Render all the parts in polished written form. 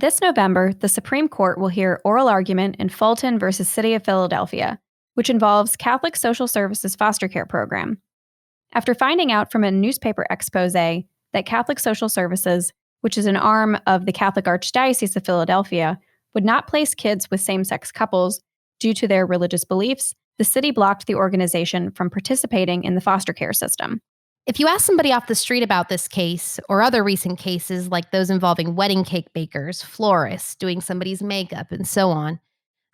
This November, the Supreme Court will hear oral argument in Fulton versus City of Philadelphia, which involves Catholic Social Services foster care program. After finding out from a newspaper expose that Catholic Social Services, which is an arm of the Catholic Archdiocese of Philadelphia, would not place kids with same-sex couples due to their religious beliefs, the city blocked the organization from participating in the foster care system. If you ask somebody off the street about this case, or other recent cases like those involving wedding cake bakers, florists, doing somebody's makeup, and so on,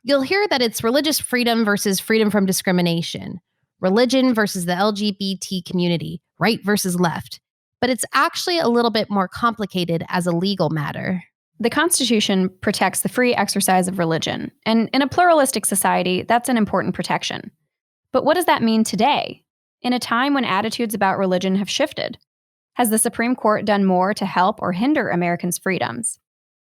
you'll hear that it's religious freedom versus freedom from discrimination, religion versus the LGBT community, right versus left. But it's actually a little bit more complicated as a legal matter. The Constitution protects the free exercise of religion, and in a pluralistic society, that's an important protection. But what does that mean today, in a time when attitudes about religion have shifted? Has the Supreme Court done more to help or hinder Americans' freedoms?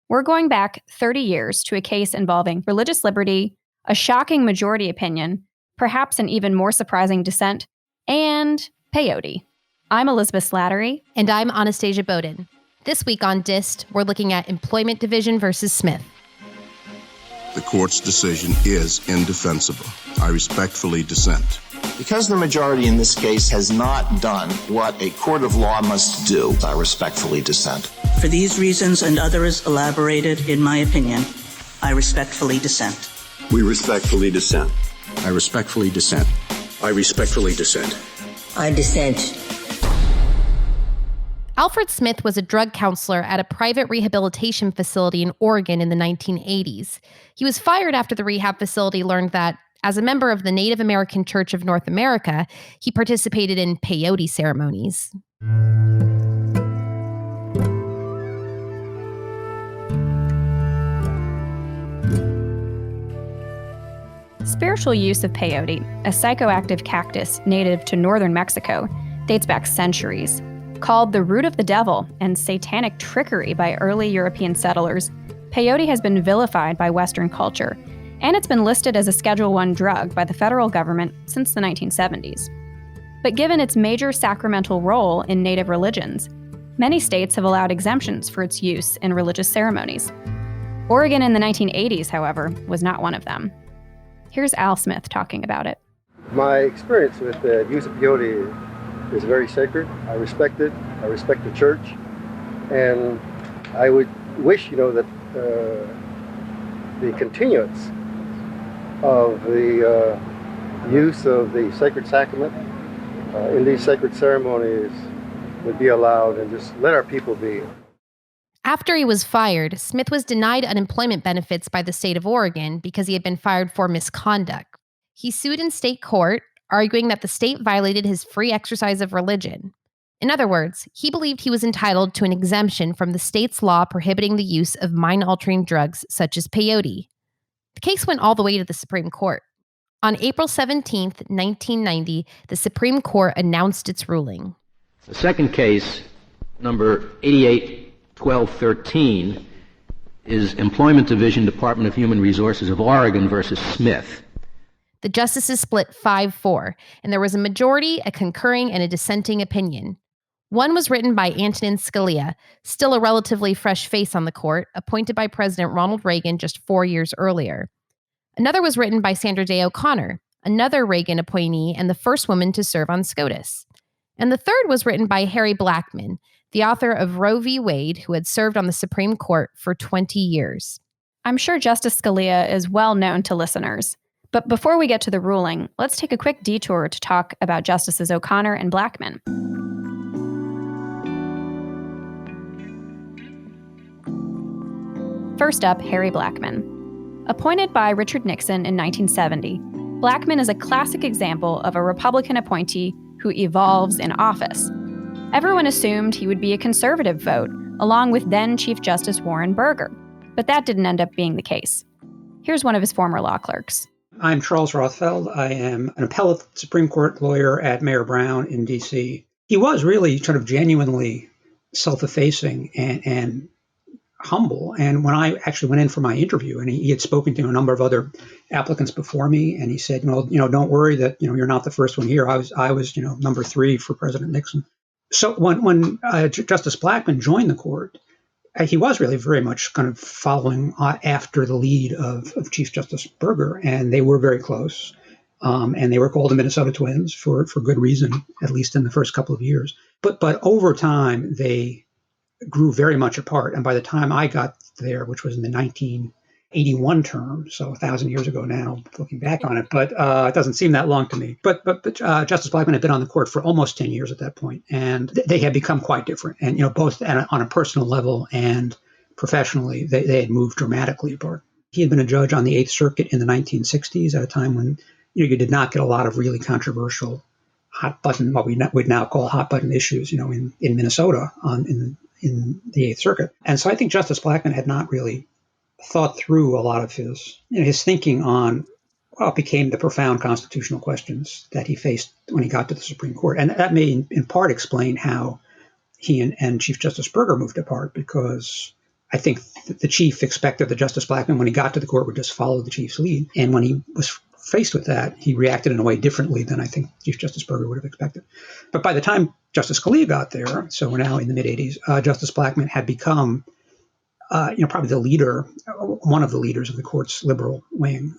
We're going back 30 years to a case involving religious liberty, a shocking majority opinion, perhaps an even more surprising dissent, and peyote. I'm Elizabeth Slattery. And I'm Anastasia Bowden. This week on DIST, we're looking at Employment Division versus Smith. The court's decision is indefensible. I respectfully dissent. Because the majority in this case has not done what a court of law must do, I respectfully dissent. For these reasons and others elaborated in my opinion, I respectfully dissent. We respectfully dissent. I respectfully dissent. I respectfully dissent. I dissent. Alfred Smith was a drug counselor at a private rehabilitation facility in Oregon in the 1980s. He was fired after the rehab facility learned that, as a member of the Native American Church of North America, he participated in peyote ceremonies. Spiritual use of peyote, a psychoactive cactus native to northern Mexico, dates back centuries. Called the root of the devil and satanic trickery by early European settlers, peyote has been vilified by Western culture, and it's been listed as a Schedule I drug by the federal government since the 1970s. But given its major sacramental role in native religions, many states have allowed exemptions for its use in religious ceremonies. Oregon in the 1980s, however, was not one of them. Here's Al Smith talking about it. My experience with the use of peyote is very sacred. I respect it. I respect the church. And I would wish, that the continuance of the use of the sacred sacrament in these sacred ceremonies would be allowed, and just let our people be. After he was fired, Smith was denied unemployment benefits by the state of Oregon because he had been fired for misconduct. He sued in state court, arguing that the state violated his free exercise of religion. In other words, he believed he was entitled to an exemption from the state's law prohibiting the use of mind-altering drugs such as peyote. The case went all the way to the Supreme Court. On April 17, 1990, the Supreme Court announced its ruling. The second case, number 88-1213, is Employment Division, Department of Human Resources of Oregon versus Smith. The justices split 5-4, and there was a majority, a concurring, and a dissenting opinion. One was written by Antonin Scalia, still a relatively fresh face on the court, appointed by President Ronald Reagan just 4 years earlier. Another was written by Sandra Day O'Connor, another Reagan appointee and the first woman to serve on SCOTUS. And the third was written by Harry Blackmun, the author of Roe v. Wade, who had served on the Supreme Court for 20 years. I'm sure Justice Scalia is well known to listeners. But before we get to the ruling, let's take a quick detour to talk about Justices O'Connor and Blackmun. First up, Harry Blackmun. Appointed by Richard Nixon in 1970, Blackmun is a classic example of a Republican appointee who evolves in office. Everyone assumed he would be a conservative vote, along with then Chief Justice Warren Burger, but that didn't end up being the case. Here's one of his former law clerks. I'm Charles Rothfeld. I am an appellate Supreme Court lawyer at Mayor Brown in D.C. He was really sort of genuinely self-effacing and humble. And when I actually went in for my interview, and he had spoken to a number of other applicants before me, and he said, don't worry that, you're not the first one here. I was number 3 for President Nixon. So when Justice Blackmun joined the court, he was really very much kind of following after the lead of Chief Justice Burger, and they were very close. And they were called the Minnesota Twins for good reason, at least in the first couple of years. But over time, they grew very much apart. And by the time I got there, which was in the 1981 term, so 1,000 years ago now, looking back on it, but it doesn't seem that long to me. But Justice Blackmun had been on the court for almost 10 years at that point, and they had become quite different. And both on a personal level and professionally, they had moved dramatically apart. He had been a judge on the Eighth Circuit in the 1960s at a time when you did not get a lot of really controversial hot button, what we'd now call hot button issues, in Minnesota in the Eighth Circuit. And so I think Justice Blackmun had not really thought through a lot of his thinking on what became the profound constitutional questions that he faced when he got to the Supreme Court. And that may in part explain how he and Chief Justice Burger moved apart, because I think the chief expected that Justice Blackmun, when he got to the court, would just follow the chief's lead. And when he was faced with that, he reacted in a way differently than I think Chief Justice Burger would have expected. But by the time Justice Scalia got there, so we're now in the mid-'80s, Justice Blackmun had become, probably the leader, one of the leaders of the court's liberal wing.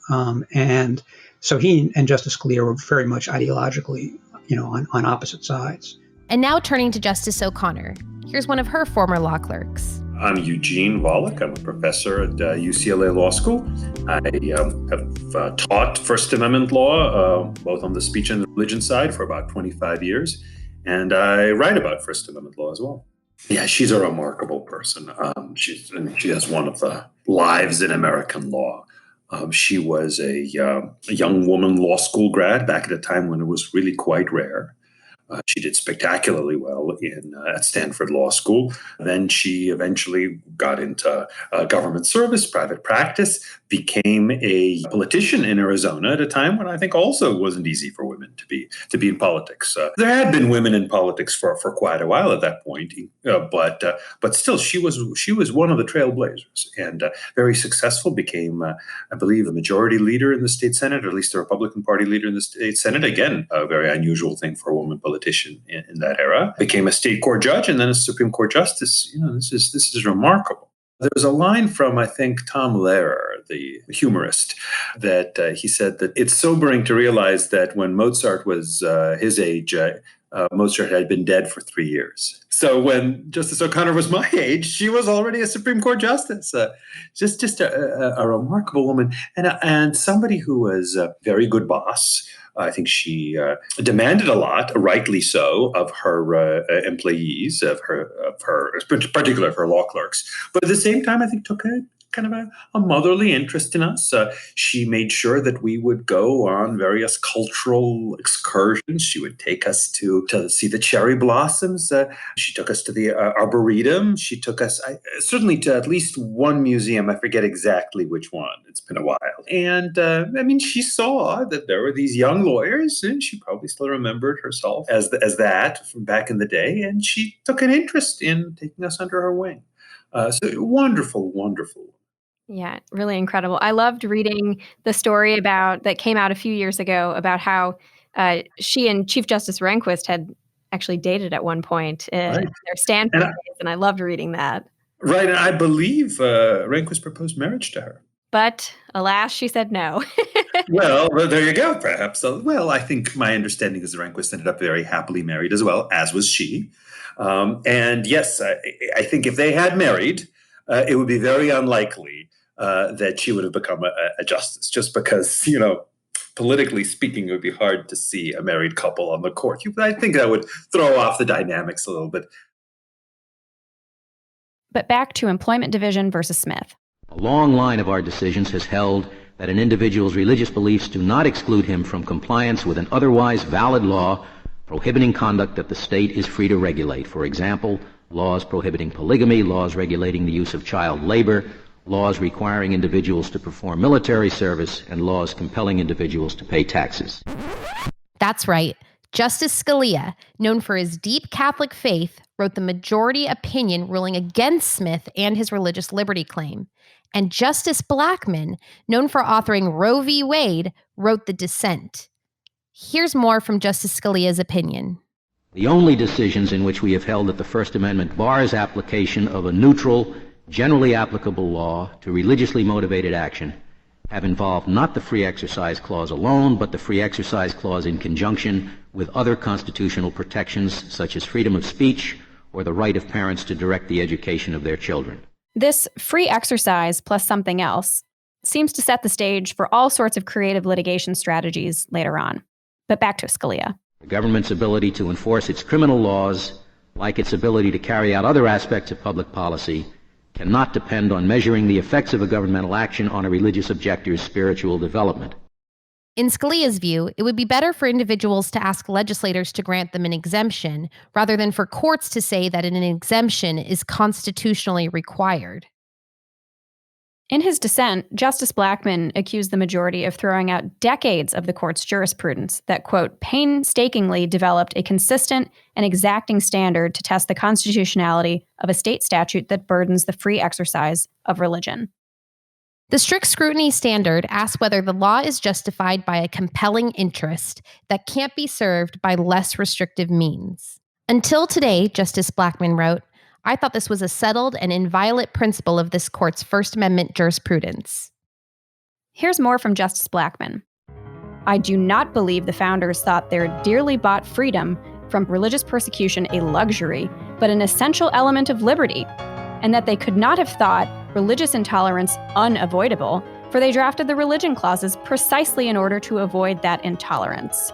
And so he and Justice Scalia were very much ideologically, on opposite sides. And now turning to Justice O'Connor, here's one of her former law clerks. I'm Eugene Wallach. I'm a professor at UCLA Law School. I have taught First Amendment law, both on the speech and the religion side, for about 25 years. And I write about First Amendment law as well. Yeah, she's a remarkable person. She has one of the lives in American law. She was a young woman law school grad back at a time when it was really quite rare. She did spectacularly well at Stanford Law School. Then she eventually got into government service, private practice, became a politician in Arizona at a time when I think also wasn't easy for women to be in politics. There had been women in politics for quite a while at that point, but still she was one of the trailblazers and very successful. Became, I believe, a majority leader in the state Senate, or at least the Republican Party leader in the state Senate. Again, a very unusual thing for a woman politician in that era. Became a state court judge and then a Supreme Court justice. This is remarkable. There's a line from, I think, Tom Lehrer, the humorist, that he said that it's sobering to realize that when Mozart was his age, Mozart had been dead for 3 years. So when Justice O'Connor was my age, she was already a Supreme Court justice. Just a remarkable woman and somebody who was a very good boss. I think she demanded a lot, rightly so, of her employees, particularly of her law clerks. But at the same time, I think took a motherly interest in us. She made sure that we would go on various cultural excursions. She would take us to see the cherry blossoms. She took us to the Arboretum. She took us certainly to at least one museum. I forget exactly which one. It's been a while. And she saw that there were these young lawyers, and she probably still remembered herself as that from back in the day. And she took an interest in taking us under her wing. So wonderful, wonderful. Yeah, really incredible. I loved reading the story that came out a few years ago about how she and Chief Justice Rehnquist had actually dated at one point in their Stanford days, and I loved reading that. Right, and I believe Rehnquist proposed marriage to her. But alas, she said no. Well, there you go, perhaps. Well, I think my understanding is Rehnquist ended up very happily married as well, as was she. And yes, I think if they had married, it would be very unlikely that she would have become a justice, just because, politically speaking, it would be hard to see a married couple on the court. I think that would throw off the dynamics a little bit. But back to Employment Division versus Smith. A long line of our decisions has held that an individual's religious beliefs do not exclude him from compliance with an otherwise valid law prohibiting conduct that the state is free to regulate. For example, laws prohibiting polygamy, laws regulating the use of child labor, laws requiring individuals to perform military service, and laws compelling individuals to pay taxes. That's right. Justice Scalia, known for his deep Catholic faith, wrote the majority opinion ruling against Smith and his religious liberty claim. And Justice Blackmun, known for authoring Roe v. Wade, wrote the dissent. Here's more from Justice Scalia's opinion. The only decisions in which we have held that the First Amendment bars application of a neutral generally applicable law to religiously motivated action have involved not the Free Exercise Clause alone, but the Free Exercise Clause in conjunction with other constitutional protections such as freedom of speech or the right of parents to direct the education of their children. This free exercise plus something else seems to set the stage for all sorts of creative litigation strategies later on. But back to Scalia. The government's ability to enforce its criminal laws, like its ability to carry out other aspects of public policy, cannot depend on measuring the effects of a governmental action on a religious objector's spiritual development. In Scalia's view, it would be better for individuals to ask legislators to grant them an exemption, rather than for courts to say that an exemption is constitutionally required. In his dissent, Justice Blackmun accused the majority of throwing out decades of the court's jurisprudence that, quote, painstakingly developed a consistent and exacting standard to test the constitutionality of a state statute that burdens the free exercise of religion. The strict scrutiny standard asks whether the law is justified by a compelling interest that can't be served by less restrictive means. Until today, Justice Blackmun wrote, I thought this was a settled and inviolate principle of this court's First Amendment jurisprudence. Here's more from Justice Blackmun. I do not believe the founders thought their dearly bought freedom from religious persecution a luxury, but an essential element of liberty, and that they could not have thought religious intolerance unavoidable, for they drafted the religion clauses precisely in order to avoid that intolerance.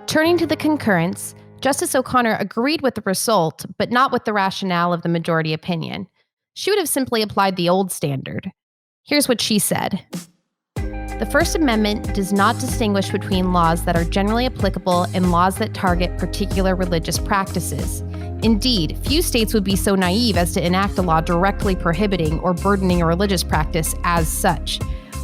Turning to the concurrence, Justice O'Connor agreed with the result, but not with the rationale of the majority opinion. She would have simply applied the old standard. Here's what she said. The First Amendment does not distinguish between laws that are generally applicable and laws that target particular religious practices. Indeed, few states would be so naive as to enact a law directly prohibiting or burdening a religious practice as such.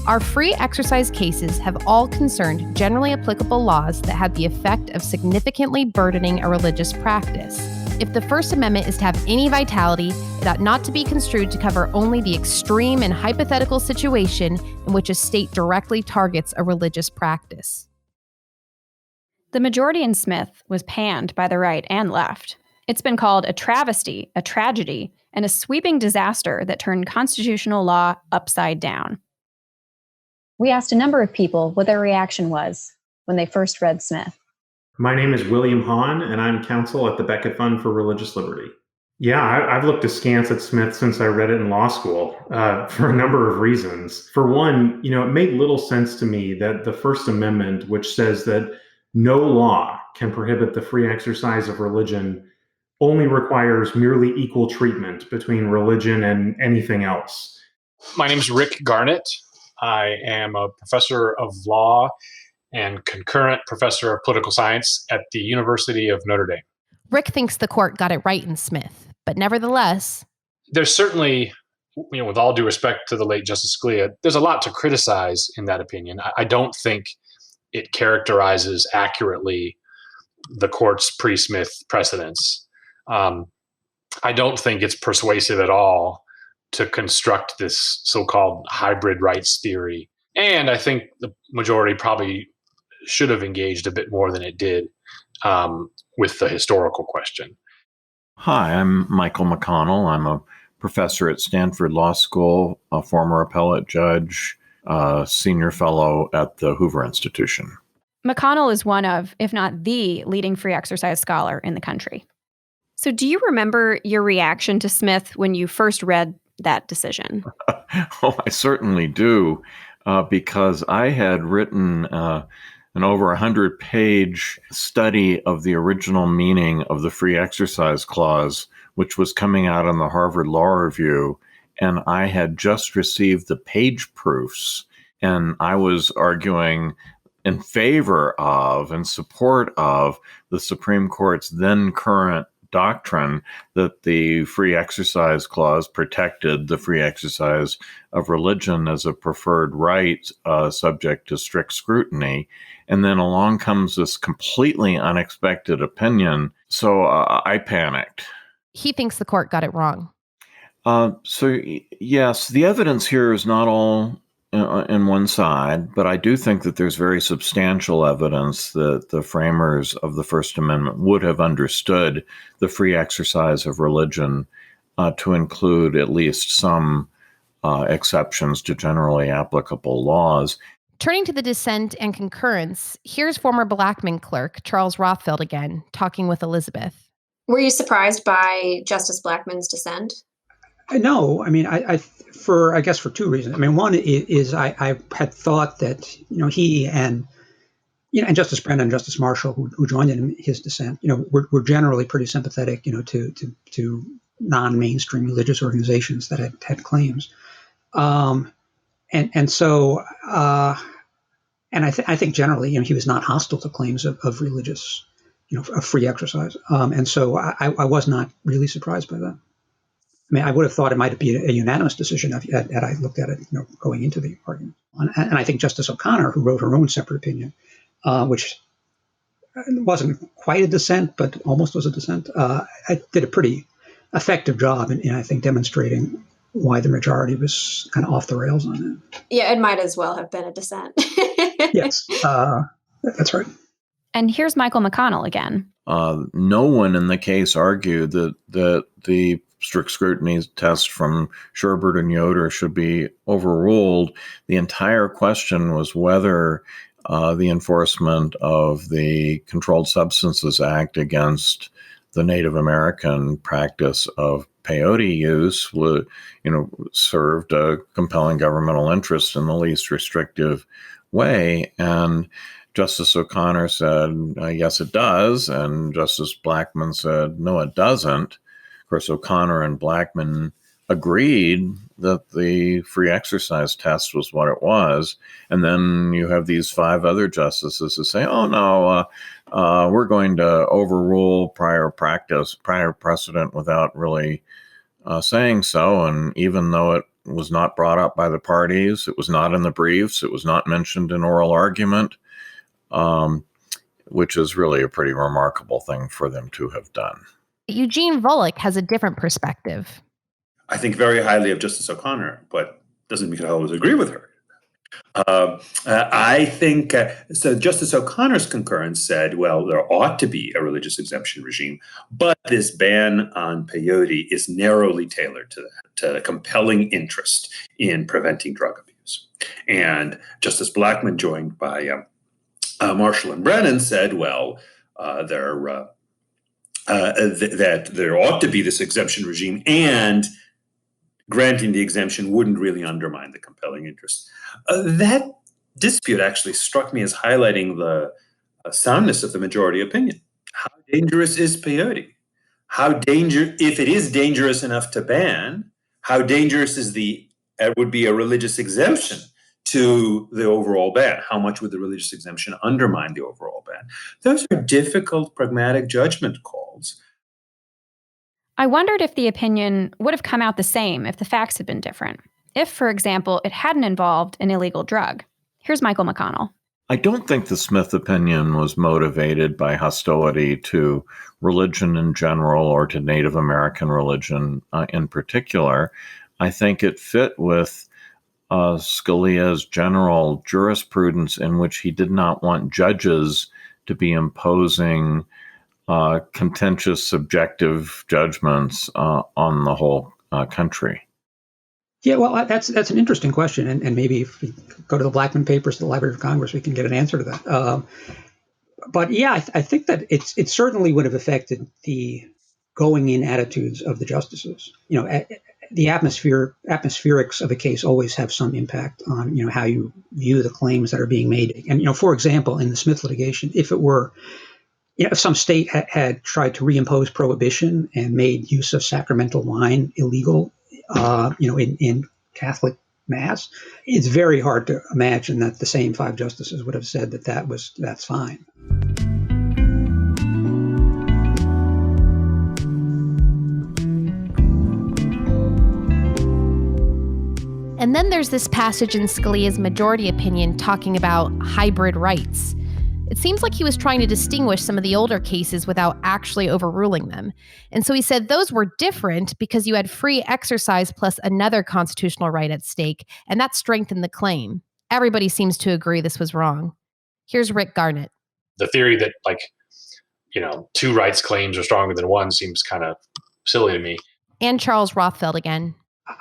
Our free exercise cases have all concerned generally applicable laws that had the effect of significantly burdening a religious practice. If the First Amendment is to have any vitality, it ought not to be construed to cover only the extreme and hypothetical situation in which a state directly targets a religious practice. The majority in Smith was panned by the right and left. It's been called a travesty, a tragedy, and a sweeping disaster that turned constitutional law upside down. We asked a number of people what their reaction was when they first read Smith. My name is William Hahn, and I'm counsel at the Becket Fund for Religious Liberty. Yeah, I've looked askance at Smith since I read it in law school for a number of reasons. For one, it made little sense to me that the First Amendment, which says that no law can prohibit the free exercise of religion, only requires merely equal treatment between religion and anything else. My name is Rick Garnett. I am a professor of law and concurrent professor of political science at the University of Notre Dame. Rick thinks the court got it right in Smith, but nevertheless, there's certainly, with all due respect to the late Justice Scalia, there's a lot to criticize in that opinion. I don't think it characterizes accurately the court's pre-Smith precedents. I don't think it's persuasive at all to construct this so-called hybrid rights theory. And I think the majority probably should have engaged a bit more than it did with the historical question. Hi, I'm Michael McConnell. I'm a professor at Stanford Law School, a former appellate judge, a senior fellow at the Hoover Institution. McConnell is one of, if not the, leading free exercise scholar in the country. So do you remember your reaction to Smith when you first read that decision? Oh, I certainly do, because I had written an over 100-page study of the original meaning of the Free Exercise Clause, which was coming out in the Harvard Law Review, and I had just received the page proofs, and I was arguing in favor of and support of the Supreme Court's then current doctrine that the Free Exercise Clause protected the free exercise of religion as a preferred right subject to strict scrutiny. And then along comes this completely unexpected opinion. So I panicked. He thinks the court got it wrong. Yes, the evidence here is not all in one side, but I do think that there's very substantial evidence that the framers of the First Amendment would have understood the free exercise of religion to include at least some exceptions to generally applicable laws. Turning to the dissent and concurrence, here's former Blackmun clerk Charles Rothfeld again, talking with Elizabeth. Were you surprised by Justice Blackmun's dissent? No, I mean, I guess for two reasons. I mean, one is I had thought that, he and Justice Brennan and Justice Marshall, who joined in his dissent, were generally pretty sympathetic, to non-mainstream religious organizations that had claims. And I think generally, he was not hostile to claims of religious, of free exercise. And so I was not really surprised by that. I mean, I would have thought it might be a unanimous decision had I looked at it, going into the argument. And I think Justice O'Connor, who wrote her own separate opinion, which wasn't quite a dissent, but almost was a dissent, did a pretty effective job in I think, demonstrating why the majority was kind of off the rails on it. Yeah, it might as well have been a dissent. Yes, that's right. And here's Michael McConnell again. No one in the case argued that the strict scrutiny test from Sherbert and Yoder should be overruled. The entire question was whether the enforcement of the Controlled Substances Act against the Native American practice of peyote use would, served a compelling governmental interest in the least restrictive way. And Justice O'Connor said, yes, it does. And Justice Blackmun said, no, it doesn't. Of course, O'Connor and Blackmun agreed that the free exercise test was what it was. And then you have these 5 other justices who say, oh, no, we're going to overrule prior precedent without really saying so. And even though it was not brought up by the parties, it was not in the briefs, it was not mentioned in oral argument, which is really a pretty remarkable thing for them to have done. Eugene Volokh has a different perspective. I think very highly of Justice O'Connor, but doesn't mean I always agree with her. I think, so Justice O'Connor's concurrence said, well, there ought to be a religious exemption regime, but this ban on peyote is narrowly tailored to that, to a compelling interest in preventing drug abuse. And Justice Blackmun, joined by Marshall and Brennan, said, well, that there ought to be this exemption regime, and granting the exemption wouldn't really undermine the compelling interest. That dispute actually struck me as highlighting the soundness of the majority opinion. How dangerous is peyote? If it is dangerous enough to ban, how dangerous would be a religious exemption to the overall ban? How much would the religious exemption undermine the overall ban? Those are difficult, pragmatic judgment calls. I wondered if the opinion would have come out the same if the facts had been different. If, for example, it hadn't involved an illegal drug. Here's Michael McConnell. I don't think the Smith opinion was motivated by hostility to religion in general or to Native American religion in particular. I think it fit with Scalia's general jurisprudence, in which he did not want judges to be imposing contentious, subjective judgments on the whole country. Yeah, well, that's an interesting question, and maybe if we go to the Blackmun papers to the Library of Congress, we can get an answer to that. But yeah, I think that it certainly would have affected the going-in attitudes of the justices. The atmospherics of a case always have some impact on how you view the claims that are being made. And for example, in the Smith litigation, if it were if some state had tried to reimpose prohibition and made use of sacramental wine illegal, in Catholic Mass, it's very hard to imagine that the same 5 justices would have said that's fine. And then there's this passage in Scalia's majority opinion talking about hybrid rights. It seems like he was trying to distinguish some of the older cases without actually overruling them. And so he said those were different because you had free exercise plus another constitutional right at stake, and that strengthened the claim. Everybody seems to agree this was wrong. Here's Rick Garnett. The theory that, 2 rights claims are stronger than one seems kind of silly to me. And Charles Rothfeld again.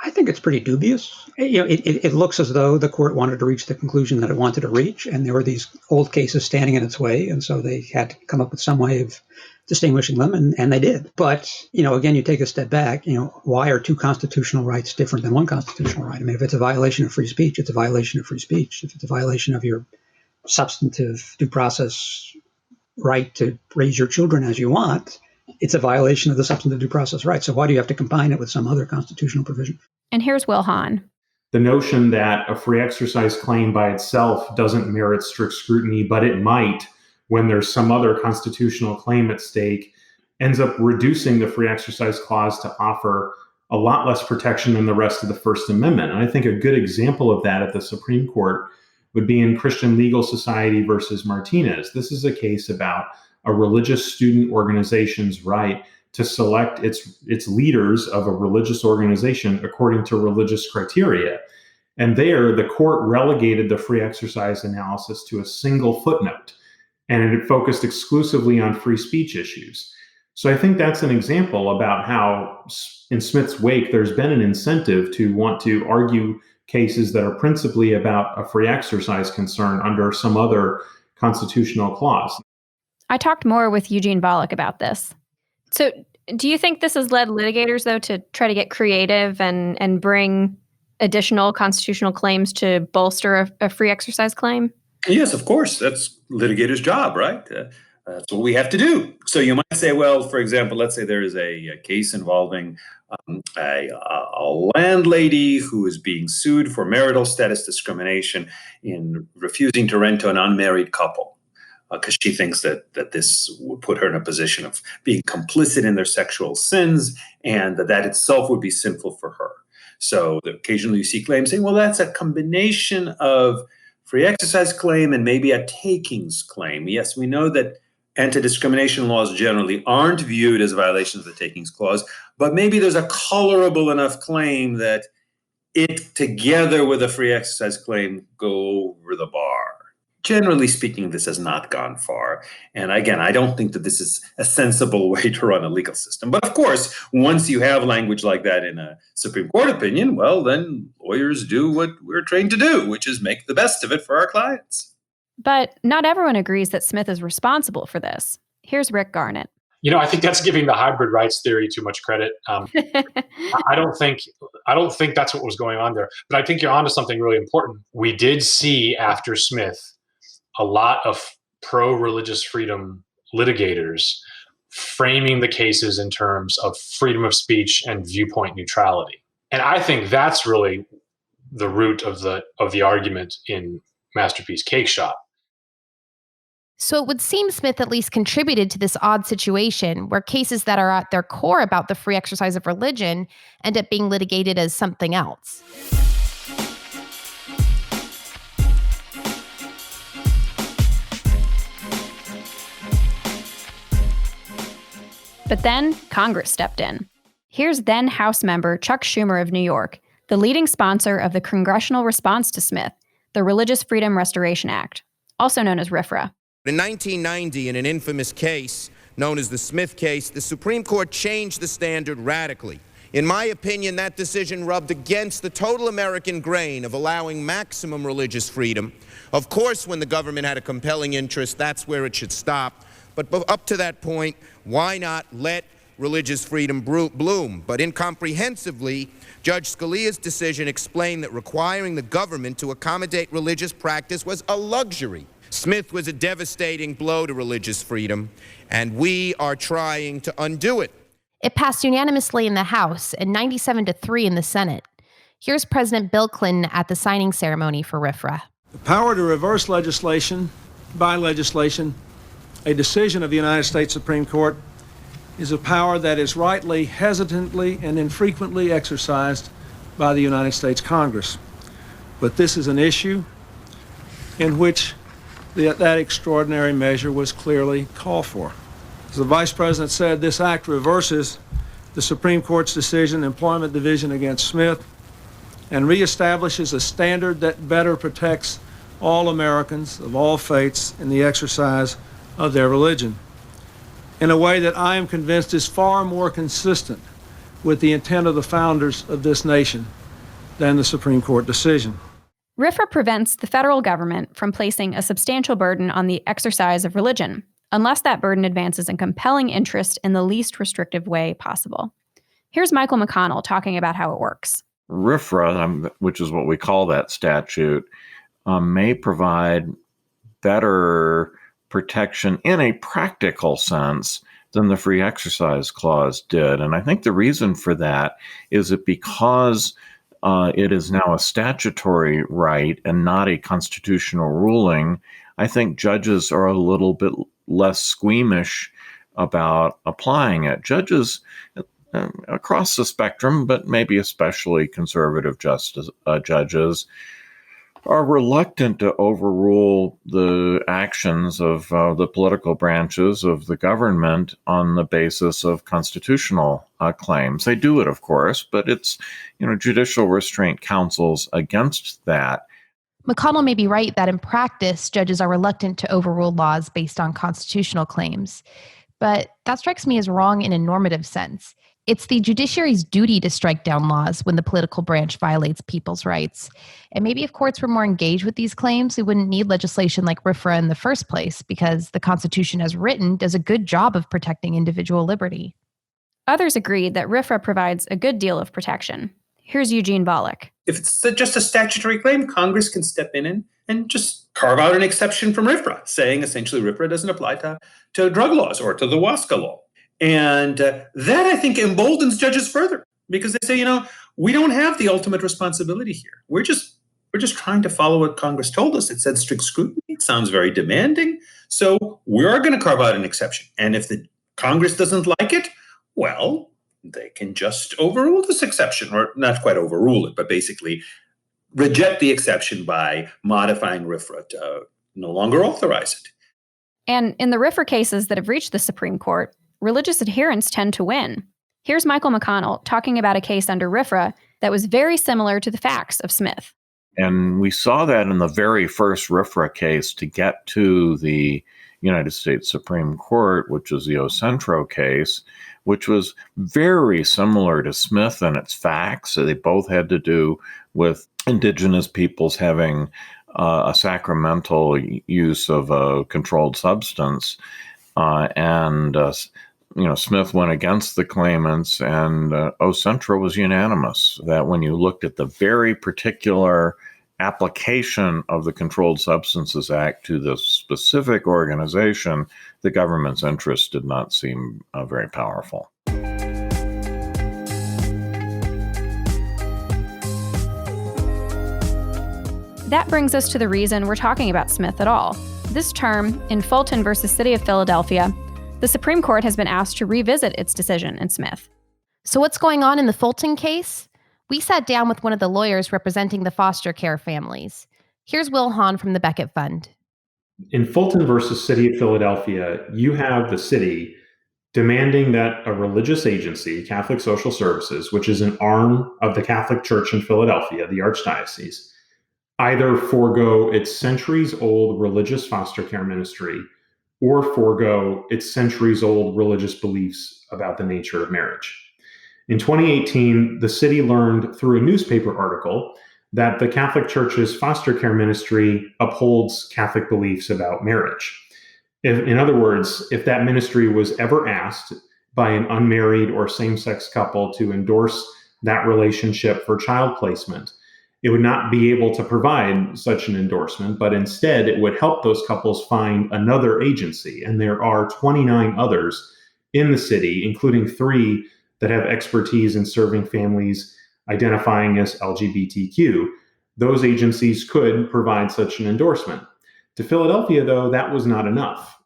I think it's pretty dubious. It looks as though the court wanted to reach the conclusion that it wanted to reach, and there were these old cases standing in its way, and so they had to come up with some way of distinguishing them, and they did. But, again, you take a step back, why are two constitutional rights different than one constitutional right? I mean, if it's a violation of free speech, it's a violation of free speech. If it's a violation of your substantive due process right to raise your children as you want, it's a violation of the substantive due process right. So why do you have to combine it with some other constitutional provision? And here's Will Hahn. The notion that a free exercise claim by itself doesn't merit strict scrutiny, but it might when there's some other constitutional claim at stake, ends up reducing the free exercise clause to offer a lot less protection than the rest of the First Amendment. And I think a good example of that at the Supreme Court would be in Christian Legal Society versus Martinez. This is a case about a religious student organization's right to select its leaders of a religious organization according to religious criteria. And there, the court relegated the free exercise analysis to a single footnote, and it focused exclusively on free speech issues. So I think that's an example about how, in Smith's wake, there's been an incentive to want to argue cases that are principally about a free exercise concern under some other constitutional clause. I talked more with Eugene Volokh about this. So do you think this has led litigators, though, to try to get creative and bring additional constitutional claims to bolster a free exercise claim? Yes, of course. That's litigators' job, right? That's what we have to do. So you might say, well, for example, let's say there is a case involving a landlady who is being sued for marital status discrimination in refusing to rent to an unmarried couple because she thinks that this would put her in a position of being complicit in their sexual sins and that itself would be sinful for her. So occasionally you see claims saying, well, that's a combination of free exercise claim and maybe a takings claim. Yes, we know that anti-discrimination laws generally aren't viewed as violations of the takings clause, but maybe there's a colorable enough claim that it, together with a free exercise claim, go over the bar. Generally speaking, this has not gone far. And again, I don't think that this is a sensible way to run a legal system. But of course, once you have language like that in a Supreme Court opinion, well, then lawyers do what we're trained to do, which is make the best of it for our clients. But not everyone agrees that Smith is responsible for this. Here's Rick Garnett. I think that's giving the hybrid rights theory too much credit. I don't think that's what was going on there. But I think you're onto something really important. We did see after Smith a lot of pro-religious freedom litigators framing the cases in terms of freedom of speech and viewpoint neutrality. And I think that's really the root of the argument in Masterpiece Cake Shop. So it would seem Smith at least contributed to this odd situation where cases that are at their core about the free exercise of religion end up being litigated as something else. But then Congress stepped in. Here's then House member Chuck Schumer of New York, the leading sponsor of the congressional response to Smith, the Religious Freedom Restoration Act, also known as RFRA. In 1990, in an infamous case known as the Smith case, the Supreme Court changed the standard radically. In my opinion, that decision rubbed against the total American grain of allowing maximum religious freedom. Of course, when the government had a compelling interest, that's where it should stop. But up to that point, why not let religious freedom bloom? But incomprehensibly, Judge Scalia's decision explained that requiring the government to accommodate religious practice was a luxury. Smith was a devastating blow to religious freedom, and we are trying to undo it. It passed unanimously in the House and 97-3 in the Senate. Here's President Bill Clinton at the signing ceremony for RFRA. The power to reverse legislation by legislation, a decision of the United States Supreme Court, is a power that is rightly, hesitantly, and infrequently exercised by the United States Congress. But this is an issue in which that extraordinary measure was clearly called for. As the Vice President said, this act reverses the Supreme Court's decision, Employment Division against Smith, and reestablishes a standard that better protects all Americans of all faiths in the exercise of their religion, in a way that I am convinced is far more consistent with the intent of the founders of this nation than the Supreme Court decision. RFRA prevents the federal government from placing a substantial burden on the exercise of religion, unless that burden advances a compelling interest in the least restrictive way possible. Here's Michael McConnell talking about how it works. RFRA, which is what we call that statute, may provide better protection in a practical sense than the Free Exercise Clause did. And I think the reason for that is that because it is now a statutory right and not a constitutional ruling, I think judges are a little bit less squeamish about applying it. Judges across the spectrum, but maybe especially conservative judges, are reluctant to overrule the actions of the political branches of the government on the basis of constitutional claims. They do it, of course, but it's, judicial restraint counsels against that. McConnell may be right that in practice, judges are reluctant to overrule laws based on constitutional claims. But that strikes me as wrong in a normative sense. It's the judiciary's duty to strike down laws when the political branch violates people's rights. And maybe if courts were more engaged with these claims, we wouldn't need legislation like RFRA in the first place, because the Constitution as written does a good job of protecting individual liberty. Others agreed that RFRA provides a good deal of protection. Here's Eugene Volokh. If it's just a statutory claim, Congress can step in and just carve out an exception from RFRA, saying essentially RFRA doesn't apply to drug laws or to the WASCA law. And that, I think, emboldens judges further, because they say, we don't have the ultimate responsibility here. We're just trying to follow what Congress told us. It said strict scrutiny. It sounds very demanding. So we're going to carve out an exception. And if the Congress doesn't like it, well, they can just overrule this exception, or not quite overrule it, but basically reject the exception by modifying RFRA to no longer authorize it. And in the RFRA cases that have reached the Supreme Court, religious adherents tend to win. Here's Michael McConnell talking about a case under RFRA that was very similar to the facts of Smith. And we saw that in the very first RFRA case to get to the United States Supreme Court, which was the Ocentro case, which was very similar to Smith in its facts. So they both had to do with indigenous peoples having a sacramental use of a controlled substance. Smith went against the claimants, and Ocentro was unanimous that when you looked at the very particular application of the Controlled Substances Act to the specific organization, the government's interest did not seem very powerful. That brings us to the reason we're talking about Smith at all. This term, in Fulton versus City of Philadelphia, the Supreme Court has been asked to revisit its decision in Smith. So what's going on in the Fulton case? We sat down with one of the lawyers representing the foster care families. Here's Will Hahn from the Becket Fund. In Fulton versus City of Philadelphia, you have the city demanding that a religious agency, Catholic Social Services, which is an arm of the Catholic Church in Philadelphia, the Archdiocese, either forego its centuries-old religious foster care ministry or forego its centuries-old religious beliefs about the nature of marriage. In 2018, the city learned through a newspaper article that the Catholic Church's foster care ministry upholds Catholic beliefs about marriage. In other words, if that ministry was ever asked by an unmarried or same-sex couple to endorse that relationship for child placement, it would not be able to provide such an endorsement, but instead it would help those couples find another agency. And there are 29 others in the city, including 3 that have expertise in serving families identifying as LGBTQ. Those agencies could provide such an endorsement. To Philadelphia, though, that was not enough.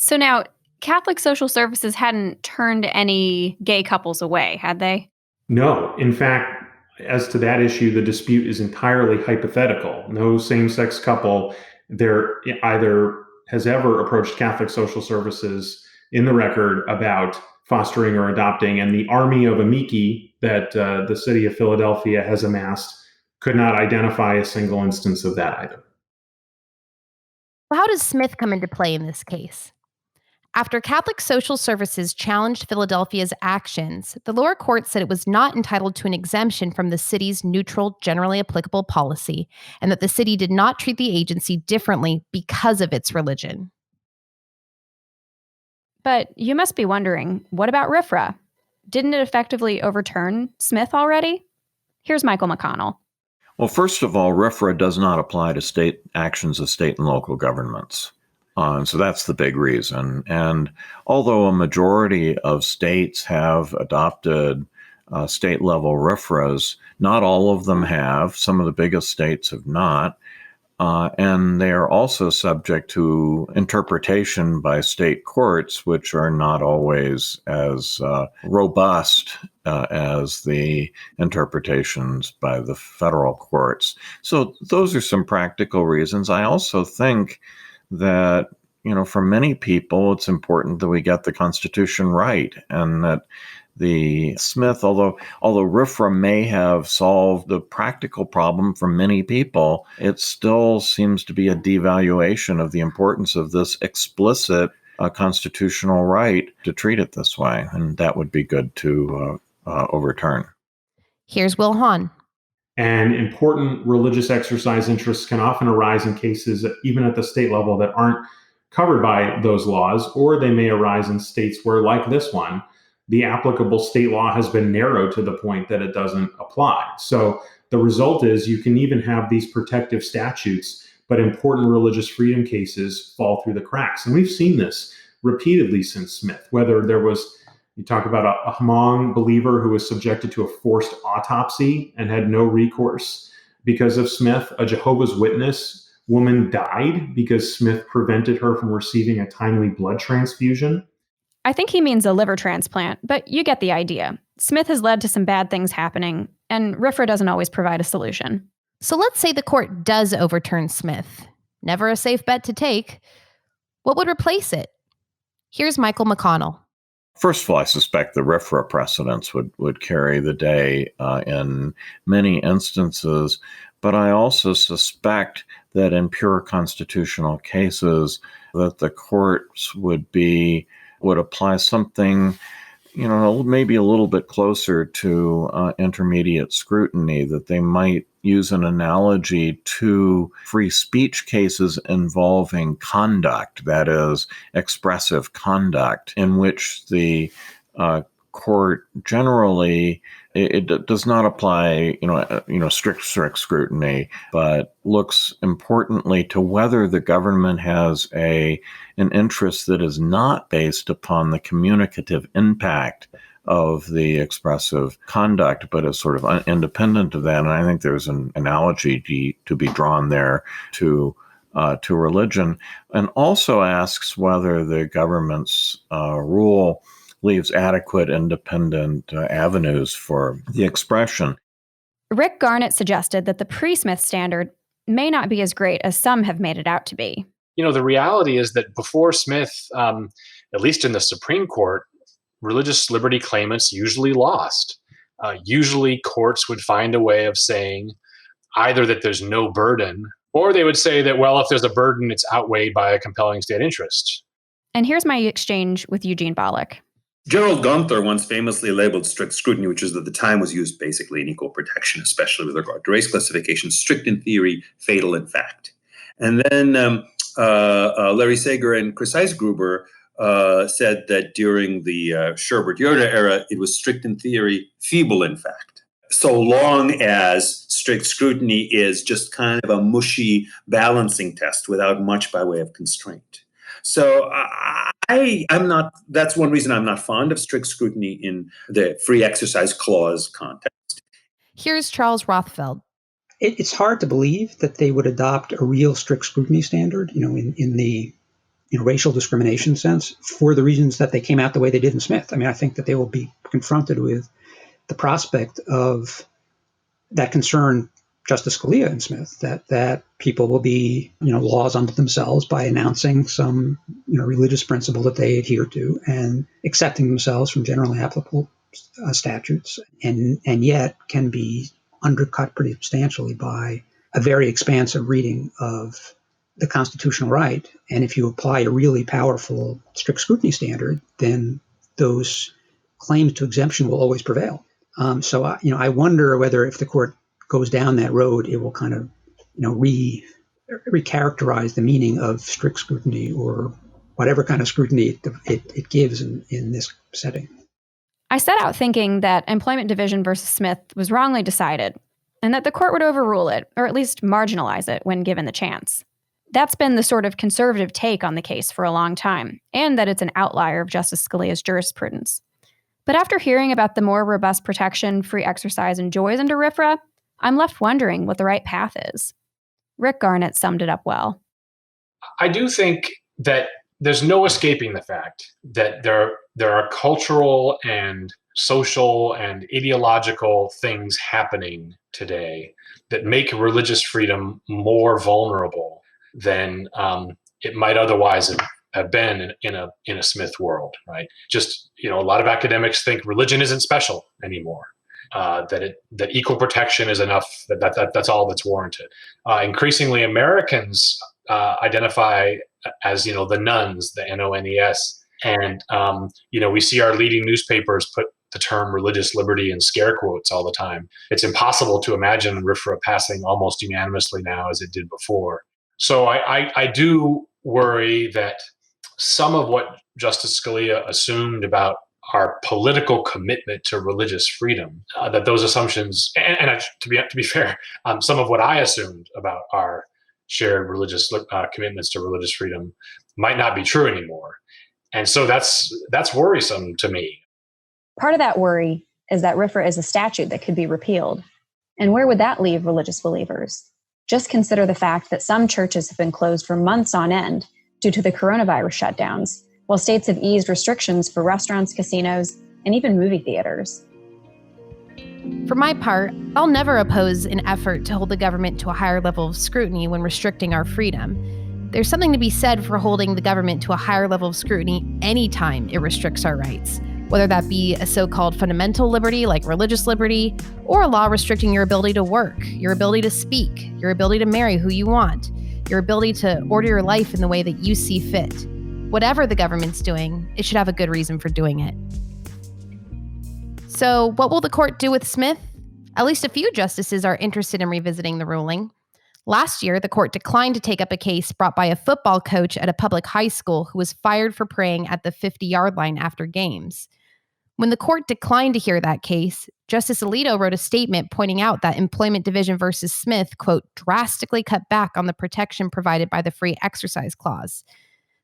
So now, Catholic Social Services hadn't turned any gay couples away, had they? No. In fact, as to that issue, the dispute is entirely hypothetical. No same-sex couple there either has ever approached Catholic Social Services in the record about fostering or adopting, and the army of amici that the city of Philadelphia has amassed could not identify a single instance of that either. How does Smith come into play in this case? After Catholic Social Services challenged Philadelphia's actions, the lower court said it was not entitled to an exemption from the city's neutral, generally applicable policy, and that the city did not treat the agency differently because of its religion. But you must be wondering, what about RFRA? Didn't it effectively overturn Smith already? Here's Michael McConnell. Well, first of all, RFRA does not apply to state actions of state and local governments. So that's the big reason. And although a majority of states have adopted state-level RFRAs, not all of them have. Some of the biggest states have not. And they are also subject to interpretation by state courts, which are not always as robust as the interpretations by the federal courts. So those are some practical reasons. I also think that, for many people, it's important that we get the Constitution right, and that the Smith, although RFRA may have solved the practical problem for many people, it still seems to be a devaluation of the importance of this explicit constitutional right to treat it this way, and that would be good to overturn. Here's Will Hahn. And important religious exercise interests can often arise in cases, even at the state level, that aren't covered by those laws, or they may arise in states where, like this one, the applicable state law has been narrowed to the point that it doesn't apply. So the result is you can even have these protective statutes, but important religious freedom cases fall through the cracks. And we've seen this repeatedly since Smith, whether there was, you talk about a Hmong believer who was subjected to a forced autopsy and had no recourse because of Smith. A Jehovah's Witness woman died because Smith prevented her from receiving a timely blood transfusion. I think he means a liver transplant, but you get the idea. Smith has led to some bad things happening, and RFRA doesn't always provide a solution. So let's say the court does overturn Smith. Never a safe bet to take. What would replace it? Here's Michael McConnell. First of all, I suspect the RFRA precedents would carry the day in many instances, but I also suspect that in pure constitutional cases that the courts would apply something, maybe a little bit closer to intermediate scrutiny, that they might use an analogy to free speech cases involving conduct, that is, expressive conduct, in which the court generally, it does not apply, strict scrutiny, but looks importantly to whether the government has an interest that is not based upon the communicative impact of the expressive conduct, but is sort of independent of that. And I think there's an analogy to be drawn there to religion, and also asks whether the government's rule leaves adequate independent avenues for the expression. Rick Garnett suggested that the pre-Smith standard may not be as great as some have made it out to be. The reality is that before Smith, at least in the Supreme Court, religious liberty claimants usually lost. Usually courts would find a way of saying either that there's no burden, or they would say that, well, if there's a burden, it's outweighed by a compelling state interest. And here's my exchange with Eugene Bollock. Gerald Gunther once famously labeled strict scrutiny, which is at the time was used basically in equal protection, especially with regard to race classification, strict in theory, fatal in fact. And then Larry Sager and Chris Eisgruber said that during the Sherbert-Yoder era, it was strict in theory, feeble in fact. So long as strict scrutiny is just kind of a mushy balancing test without much by way of constraint. So I'm not, that's one reason I'm not fond of strict scrutiny in the free exercise clause context. Here's Charles Rothfeld. It's hard to believe that they would adopt a real strict scrutiny standard, in the racial discrimination sense, for the reasons that they came out the way they did in Smith. I mean, I think that they will be confronted with the prospect of that concern Justice Scalia and Smith, that people will be, laws unto themselves by announcing some, religious principle that they adhere to and accepting themselves from generally applicable statutes, and yet can be undercut pretty substantially by a very expansive reading of the constitutional right. And if you apply a really powerful strict scrutiny standard, then those claims to exemption will always prevail. So I wonder whether if the court goes down that road, it will kind of, recharacterize the meaning of strict scrutiny or whatever kind of scrutiny it gives in this setting. I set out thinking that Employment Division versus Smith was wrongly decided, and that the court would overrule it, or at least marginalize it when given the chance. That's been the sort of conservative take on the case for a long time, and that it's an outlier of Justice Scalia's jurisprudence. But after hearing about the more robust protection free exercise enjoys under RFRA, I'm left wondering what the right path is. Rick Garnett summed it up well. I do think that there's no escaping the fact that there are cultural and social and ideological things happening today that make religious freedom more vulnerable than it might otherwise have been in a Smith world, right? Just, a lot of academics think religion isn't special anymore. That equal protection is enough. That's all that's warranted. Increasingly, Americans identify as the nuns, the NONES, and we see our leading newspapers put the term religious liberty in scare quotes all the time. It's impossible to imagine RFRA passing almost unanimously now as it did before. So I do worry that some of what Justice Scalia assumed about our political commitment to religious freedom, that those assumptions, and to be fair, some of what I assumed about our shared religious commitments to religious freedom might not be true anymore. And so that's worrisome to me. Part of that worry is that RFRA is a statute that could be repealed. And where would that leave religious believers? Just consider the fact that some churches have been closed for months on end due to the coronavirus shutdowns, while states have eased restrictions for restaurants, casinos, and even movie theaters. For my part, I'll never oppose an effort to hold the government to a higher level of scrutiny when restricting our freedom. There's something to be said for holding the government to a higher level of scrutiny anytime it restricts our rights, whether that be a so-called fundamental liberty like religious liberty, or a law restricting your ability to work, your ability to speak, your ability to marry who you want, your ability to order your life in the way that you see fit. Whatever the government's doing, it should have a good reason for doing it. So what will the court do with Smith? At least a few justices are interested in revisiting the ruling. Last year, the court declined to take up a case brought by a football coach at a public high school who was fired for praying at the 50-yard line after games. When the court declined to hear that case, Justice Alito wrote a statement pointing out that Employment Division versus Smith, quote, drastically cut back on the protection provided by the Free Exercise Clause.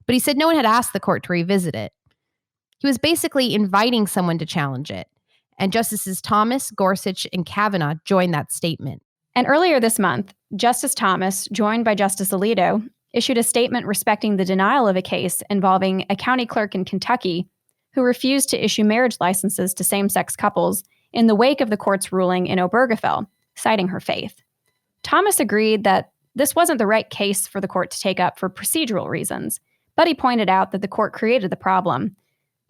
But he said no one had asked the court to revisit it. He was basically inviting someone to challenge it. And Justices Thomas, Gorsuch, and Kavanaugh joined that statement. And earlier this month, Justice Thomas, joined by Justice Alito, issued a statement respecting the denial of a case involving a county clerk in Kentucky who refused to issue marriage licenses to same-sex couples in the wake of the court's ruling in Obergefell, citing her faith. Thomas agreed that this wasn't the right case for the court to take up for procedural reasons, but he pointed out that the court created the problem,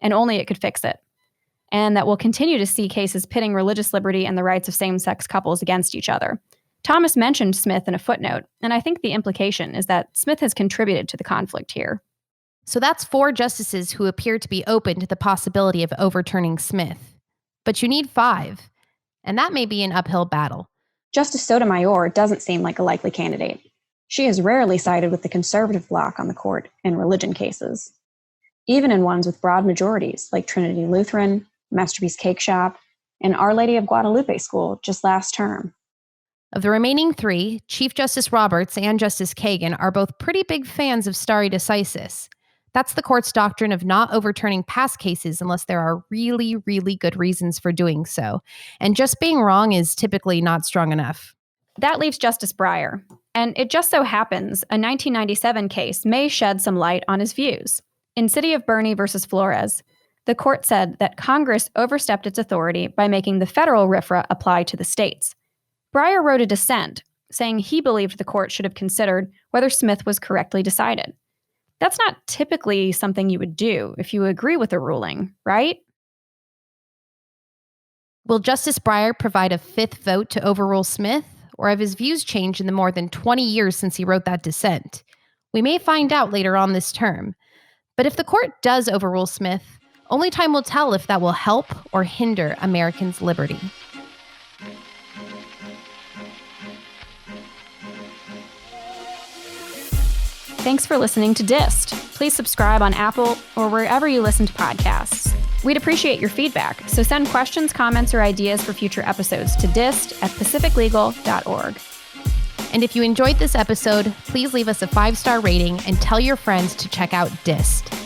and only it could fix it, and that we'll continue to see cases pitting religious liberty and the rights of same-sex couples against each other. Thomas mentioned Smith in a footnote, and I think the implication is that Smith has contributed to the conflict here. So that's 4 justices who appear to be open to the possibility of overturning Smith. But you need 5, and that may be an uphill battle. Justice Sotomayor doesn't seem like a likely candidate. She has rarely sided with the conservative bloc on the court in religion cases, even in ones with broad majorities like Trinity Lutheran, Masterpiece Cake Shop, and Our Lady of Guadalupe School just last term. Of the remaining 3, Chief Justice Roberts and Justice Kagan are both pretty big fans of stare decisis. That's the court's doctrine of not overturning past cases unless there are really, really good reasons for doing so. And just being wrong is typically not strong enough. That leaves Justice Breyer. And it just so happens a 1997 case may shed some light on his views. In City of Burney versus Flores, the court said that Congress overstepped its authority by making the federal RFRA apply to the states. Breyer wrote a dissent, saying he believed the court should have considered whether Smith was correctly decided. That's not typically something you would do if you agree with a ruling, right? Will Justice Breyer provide a 5th vote to overrule Smith, or have his views changed in the more than 20 years since he wrote that dissent? We may find out later on this term. But if the court does overrule Smith, only time will tell if that will help or hinder Americans' liberty. Thanks for listening to DIST. Please subscribe on Apple or wherever you listen to podcasts. We'd appreciate your feedback, so send questions, comments, or ideas for future episodes to dist@pacificlegal.org. And if you enjoyed this episode, please leave us a 5-star rating and tell your friends to check out DIST.